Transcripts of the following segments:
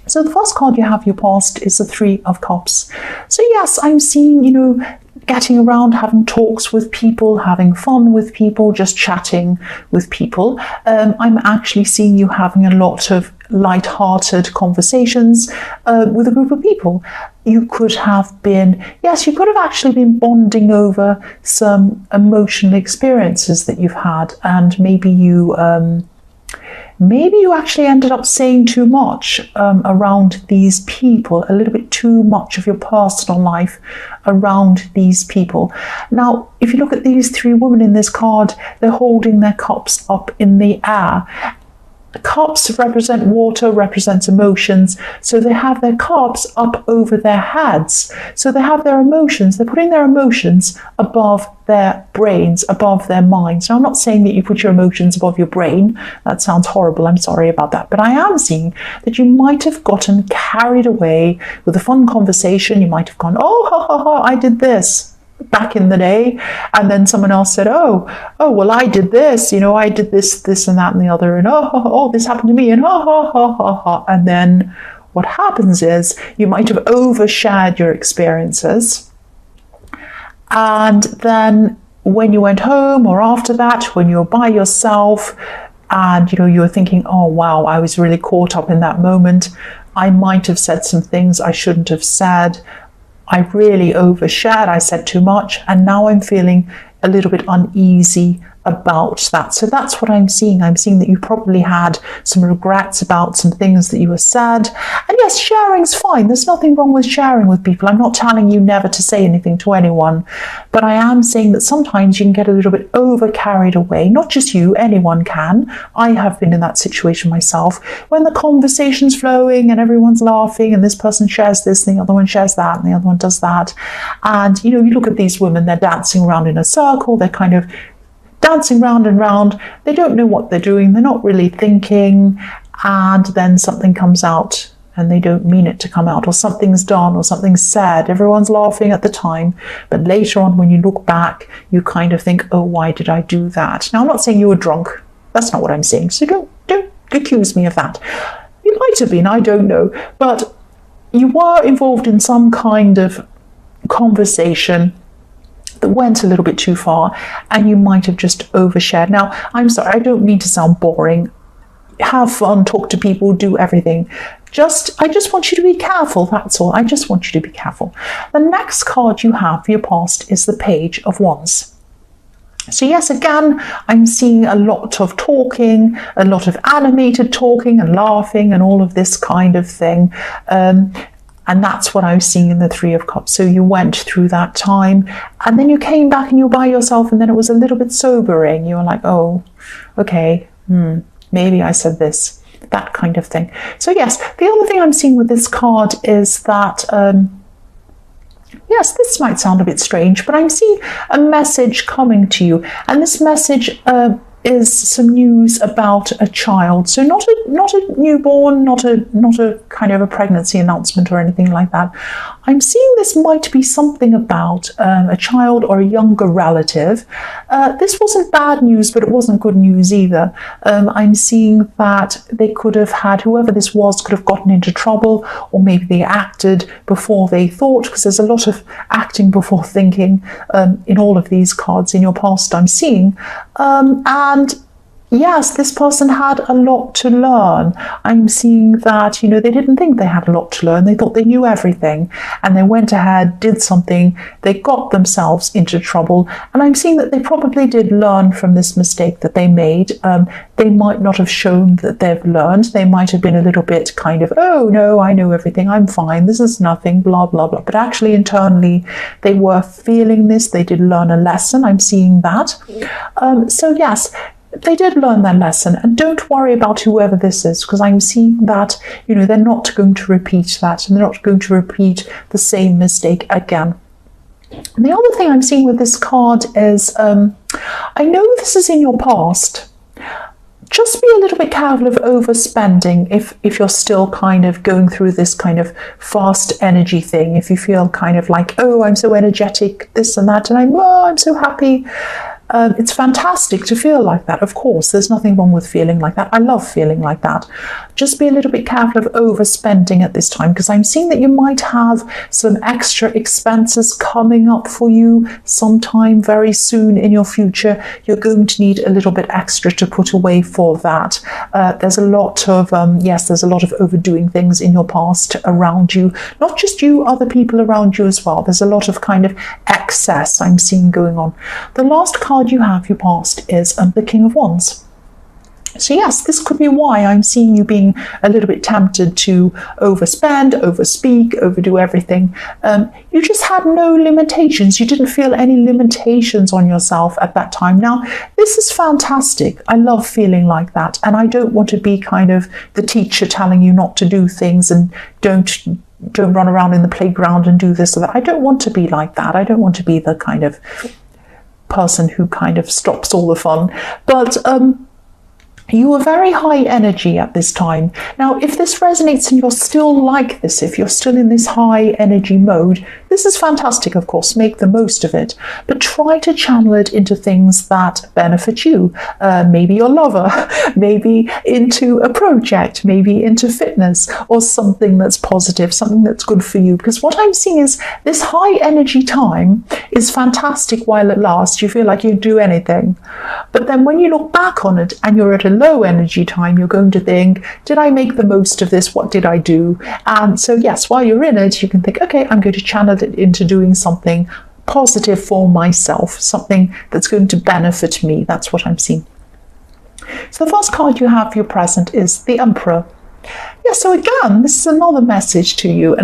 So the first card you have, your past, is the Three of Cups. So yes, I'm seeing, getting around, having talks with people, having fun with people, just chatting with people. I'm actually seeing you having a lot of light-hearted conversations with a group of people. You could have actually been bonding over some emotional experiences that you've had, and maybe you actually ended up saying too much around these people, a little bit too much of your personal life around these people. Now, if you look at these three women in this card, they're holding their cups up in the air. Cups represent water, represents emotions. So they have their cups up over their heads. So they have their emotions. They're putting their emotions above their brains, above their minds. Now, I'm not saying that you put your emotions above your brain. That sounds horrible. I'm sorry about that. But I am seeing that you might have gotten carried away with a fun conversation. You might have gone, oh, ha, ha, ha, I did this back in the day, and then someone else said, oh well, I did this, I did this and that and the other, and oh this happened to me, and and then what happens is you might have overshared your experiences, and then when you went home, or after that, when you were by yourself, and you were thinking, oh wow, I was really caught up in that moment, I might have said some things I shouldn't have said, I really overshared, I said too much, and now I'm feeling a little bit uneasy about that. So that's what I'm seeing. I'm seeing that you probably had some regrets about some things that you were said. And yes, sharing's fine. There's nothing wrong with sharing with people. I'm not telling you never to say anything to anyone, but I am saying that sometimes you can get a little bit over carried away. Not just you, anyone can. I have been in that situation myself, when the conversation's flowing and everyone's laughing and this person shares this and the other one shares that and the other one does that. And, you look at these women, they're dancing around in a circle. They're kind of dancing round and round. They don't know what they're doing. They're not really thinking. And then something comes out and they don't mean it to come out, or something's done or something's said. Everyone's laughing at the time, but later on when you look back, you kind of think, oh, why did I do that? Now, I'm not saying you were drunk. That's not what I'm saying. So don't accuse me of that. You might have been, I don't know. But you were involved in some kind of conversation that went a little bit too far, and you might have just overshared. Now, I'm sorry, I don't mean to sound boring. Have fun, talk to people, do everything. I just want you to be careful, that's all. I just want you to be careful. The next card you have for your past is the Page of Wands. So yes, again, I'm seeing a lot of talking, a lot of animated talking and laughing and all of this kind of thing. And that's what I was seeing in the Three of Cups. So you went through that time, and then you came back and you were by yourself, and then it was a little bit sobering. You were like, oh, okay, maybe I said this, that kind of thing. So yes, the other thing I'm seeing with this card is that, yes, this might sound a bit strange, but I'm seeing a message coming to you. And this message is some news about a child. So not a newborn, not a kind of a pregnancy announcement or anything like that. I'm seeing this might be something about a child or a younger relative. This wasn't bad news, but it wasn't good news either. I'm seeing that they could have had, whoever this was, could have gotten into trouble, or maybe they acted before they thought, because there's a lot of acting before thinking in all of these cards in your past I'm seeing. And yes, this person had a lot to learn. I'm seeing that, they didn't think they had a lot to learn. They thought they knew everything, and they went ahead, did something, they got themselves into trouble. And I'm seeing that they probably did learn from this mistake that they made. They might not have shown that they've learned. They might have been a little bit kind of, oh no, I know everything, I'm fine, this is nothing, blah, blah, blah. But actually internally, they were feeling this. They did learn a lesson. I'm seeing that. So yes, they did learn their lesson, and don't worry about whoever this is, because I'm seeing that, they're not going to repeat that, and they're not going to repeat the same mistake again. And the other thing I'm seeing with this card is, I know this is in your past. Just be a little bit careful of overspending if you're still kind of going through this kind of fast energy thing. If you feel kind of like, oh, I'm so energetic, this and that, and I'm so happy. It's fantastic to feel like that. Of course, there's nothing wrong with feeling like that. I love feeling like that. Just be a little bit careful of overspending at this time, because I'm seeing that you might have some extra expenses coming up for you sometime very soon in your future. You're going to need a little bit extra to put away for that. There's a lot of, there's a lot of overdoing things in your past around you. Not just you, other people around you as well. There's a lot of kind of excess I'm seeing going on. The last card you have, your past, is the King of Wands. So yes, this could be why I'm seeing you being a little bit tempted to overspend, overspeak, overdo everything. You just had no limitations. You didn't feel any limitations on yourself at that time. Now, this is fantastic. I love feeling like that. And I don't want to be kind of the teacher telling you not to do things and don't run around in the playground and do this or that. I don't want to be like that. I don't want to be the kind of person who kind of stops all the fun. But you are very high energy at this time. Now, if this resonates and you're still like this, if you're still in this high energy mode, this is fantastic, of course. Make the most of it. But try to channel it into things that benefit you. Maybe your lover, maybe into a project, maybe into fitness, or something that's positive, something that's good for you. Because what I'm seeing is this high energy time is fantastic while it lasts. You feel like you do anything. But then when you look back on it and you're at a low energy time, you're going to think, did I make the most of this? What did I do? And so yes, while you're in it, you can think, okay, I'm going to channel it into doing something positive for myself, something that's going to benefit me. That's what I'm seeing. So the first card you have for your present is the Emperor. Yeah, so again, this is another message to you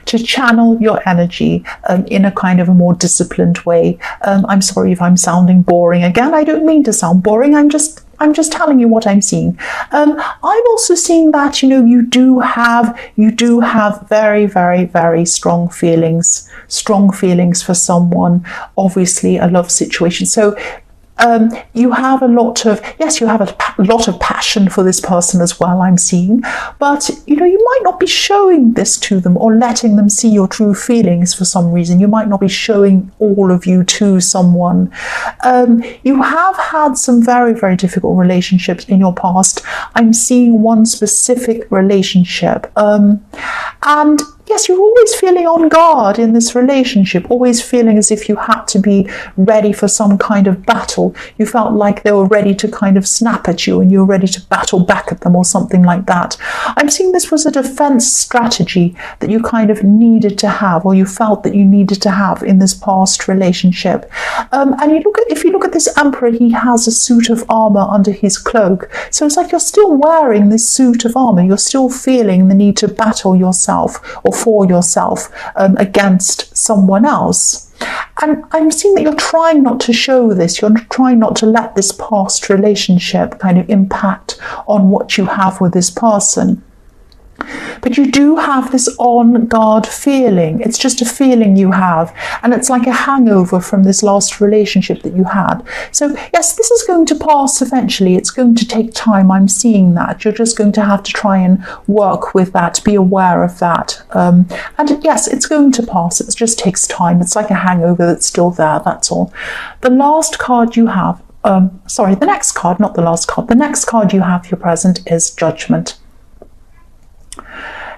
to channel your energy in a kind of a more disciplined way. I'm sorry if I'm sounding boring. Again, I don't mean to sound boring. I'm just telling you what I'm seeing. I'm also seeing that, you do have very, very, very strong feelings for someone, obviously a love situation. So you have a lot of passion for this person as well, I'm seeing, but you might not be showing this to them or letting them see your true feelings for some reason. You might not be showing all of you to someone. You have had some very, very difficult relationships in your past. I'm seeing one specific relationship, and yes, you're always feeling on guard in this relationship, always feeling as if you had to be ready for some kind of battle. You felt like they were ready to kind of snap at you and you were ready to battle back at them or something like that. I'm seeing this was a defense strategy that you kind of needed to have, or you felt that you needed to have in this past relationship. And if you look at this Emperor, he has a suit of armor under his cloak. So it's like you're still wearing this suit of armor. You're still feeling the need to battle yourself or for yourself against someone else. And I'm seeing that you're trying not to show this. You're trying not to let this past relationship kind of impact on what you have with this person. But you do have this on guard feeling. It's just a feeling you have, and it's like a hangover from this last relationship that you had. So yes, this is going to pass eventually. It's going to take time. I'm seeing that. You're just going to have to try and work with that, be aware of that. And yes, it's going to pass. It just takes time. It's like a hangover that's still there, that's all. The last card you have, the next card, not the last card. The next card you have for your present is Judgment.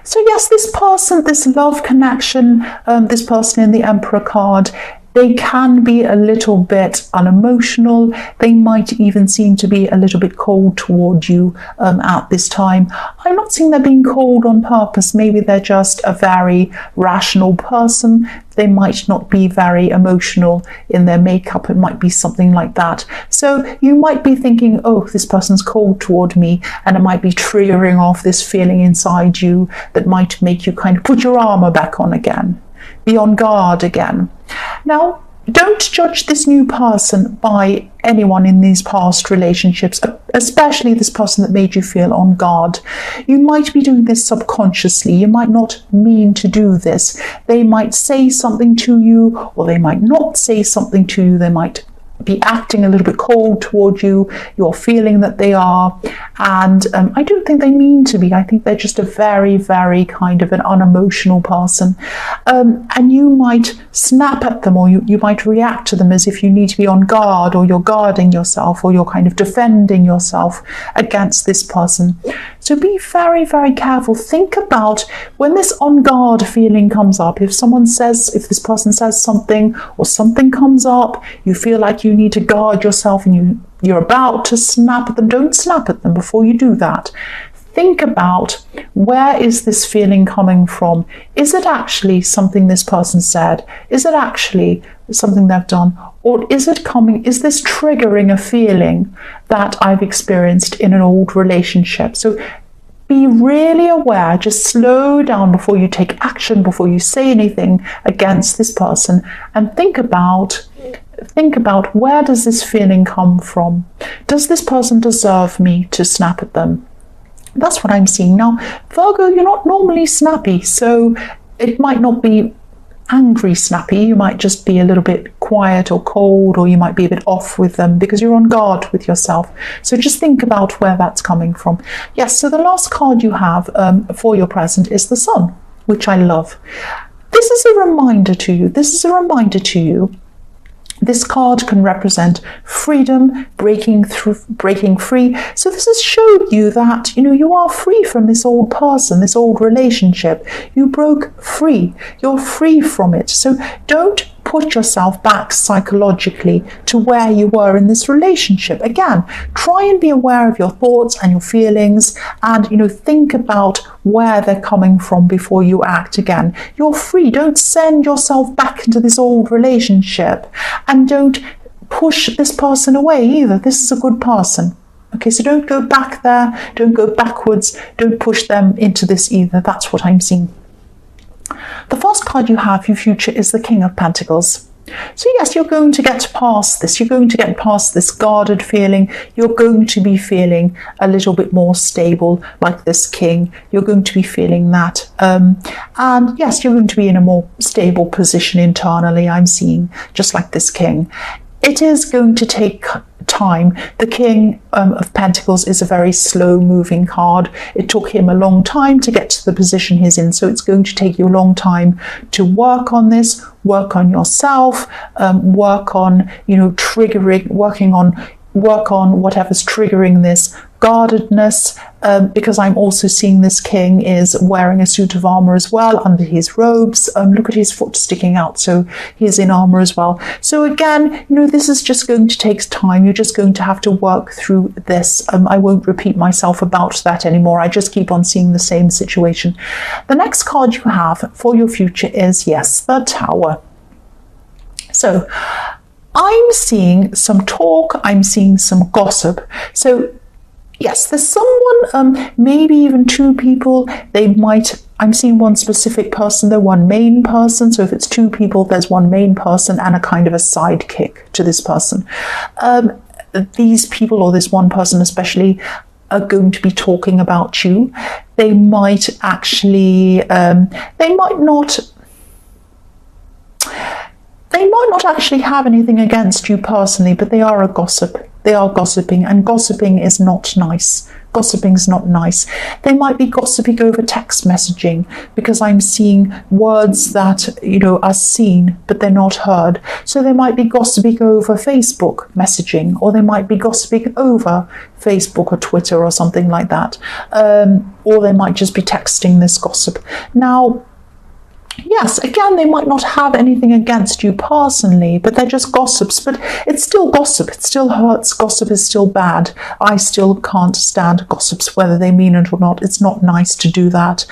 So yes, this person, this love connection, this person in the Emperor card, they can be a little bit unemotional. They might even seem to be a little bit cold toward you at this time. I'm not saying they're being cold on purpose. Maybe they're just a very rational person. They might not be very emotional in their makeup. It might be something like that. So you might be thinking, oh, this person's cold toward me, and it might be triggering off this feeling inside you that might make you kind of put your armor back on again. Be on guard again. Now, don't judge this new person by anyone in these past relationships, especially this person that made you feel on guard. You might be doing this subconsciously. You might not mean to do this. They might say something to you, or they might not say something to you. They might be acting a little bit cold toward you. You're feeling that they are, and I don't think they mean to be. I think they're just a very, very kind of an unemotional person, and you might snap at them, or you might react to them as if you need to be on guard, or you're guarding yourself, or you're kind of defending yourself against this person. So be very, very careful. Think about when this on guard feeling comes up. If this person says something, or something comes up, you feel like you need to guard yourself and you're about to snap at them, don't snap at them before you do that. Think about, where is this feeling coming from? Is it actually something this person said? Is it actually something they've done? Or is this triggering a feeling that I've experienced in an old relationship? So be really aware, just slow down before you take action, before you say anything against this person, and think about where does this feeling come from? Does this person deserve me to snap at them? That's what I'm seeing. Now, Virgo, you're not normally snappy, so it might not be angry snappy. You might just be a little bit quiet or cold, or you might be a bit off with them because you're on guard with yourself. So just think about where that's coming from. Yes, so the last card you have for your present is the Sun, which I love. This is a reminder to you. This card can represent freedom, breaking free. So this has showed you that, you are free from this old person, this old relationship. You broke free. You're free from it. So don't put yourself back psychologically to where you were in this relationship. Again, try and be aware of your thoughts and your feelings, and think about where they're coming from before you act again. You're free. Don't send yourself back into this old relationship, and don't push this person away either. This is a good person. Okay, so don't go back there, don't go backwards, don't push them into this either. That's what I'm seeing. The first card you have, your future, is the King of Pentacles. So yes, you're going to get past this. You're going to get past this guarded feeling. You're going to be feeling a little bit more stable, like this King. You're going to be feeling that. And yes, you're going to be in a more stable position internally, I'm seeing, just like this King. It is going to take time. The King of Pentacles is a very slow-moving card. It took him a long time to get to the position he's in, so it's going to take you a long time to work on this, work on yourself, work on, work on whatever's triggering this guardedness, because I'm also seeing this King is wearing a suit of armor as well under his robes. Look at his foot sticking out, so he's in armor as well. So again, this is just going to take time. You're just going to have to work through this. I won't repeat myself about that anymore. I just keep on seeing the same situation. The next card you have for your future is, yes, the Tower. So I'm seeing some talk, I'm seeing some gossip. So yes, there's someone, maybe even two people. I'm seeing one specific person, they're one main person. So if it's two people, there's one main person and a kind of a sidekick to this person. These people, or this one person especially, are going to be talking about you. They might actually, they might not actually have anything against you personally, but they are a gossip. They are gossiping, and gossiping is not nice. Gossiping's not nice. They might be gossiping over text messaging, because I'm seeing words that, are seen, but they're not heard. So they might be gossiping over Facebook messaging, or they might be gossiping over Facebook or Twitter or something like that. Or they might just be texting this gossip. Now, yes, again, they might not have anything against you personally, but they're just gossips. But it's still gossip. It still hurts. Gossip is still bad. I still can't stand gossips, whether they mean it or not. It's not nice to do that.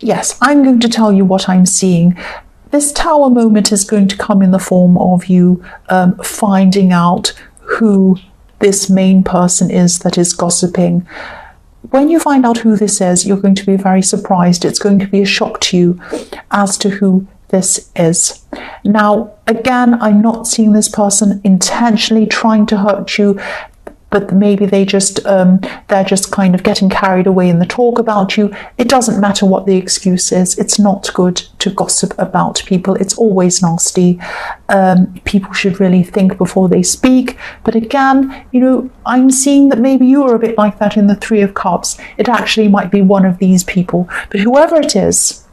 Yes, I'm going to tell you what I'm seeing. This Tower moment is going to come in the form of you finding out who this main person is that is gossiping. When you find out who this is, you're going to be very surprised. It's going to be a shock to you as to who this is. Now, again, I'm not seeing this person intentionally trying to hurt you. but maybe they're just kind of getting carried away in the talk about you. It doesn't matter what the excuse is. It's not good to gossip about people. It's always nasty. People should really think before they speak. But again, I'm seeing that maybe you are a bit like that in the Three of Cups. It actually might be one of these people. But whoever it is,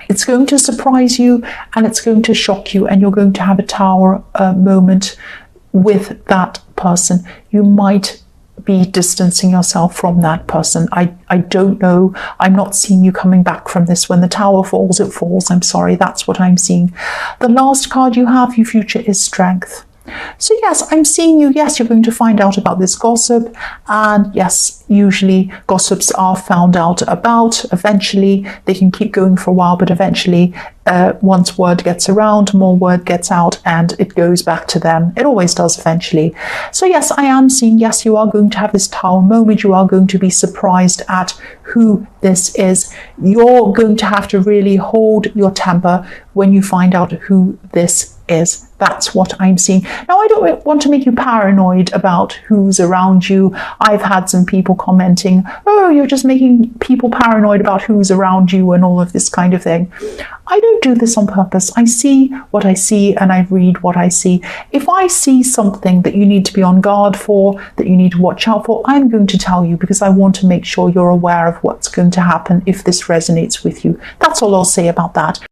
it's going to surprise you and it's going to shock you, and you're going to have a Tower moment with that person. You might be distancing yourself from that person. I don't know. I'm not seeing you coming back from this. When the Tower falls, it falls. I'm sorry. That's what I'm seeing. The last card you have, your future, is Strength. So yes, I'm seeing you. Yes, you're going to find out about this gossip. And yes, usually gossips are found out about. Eventually, they can keep going for a while, but eventually, once word gets around, more word gets out, and it goes back to them. It always does eventually. So yes, I am seeing, yes, you are going to have this Tower moment. You are going to be surprised at who this is. You're going to have to really hold your temper when you find out who this is. That's what I'm seeing. Now, I don't want to make you paranoid about who's around you. I've had some people commenting, oh, you're just making people paranoid about who's around you and all of this kind of thing. I don't do this on purpose. I see what I see and I read what I see. If I see something that you need to be on guard for, that you need to watch out for, I'm going to tell you, because I want to make sure you're aware of what's going to happen if this resonates with you. That's all I'll say about that.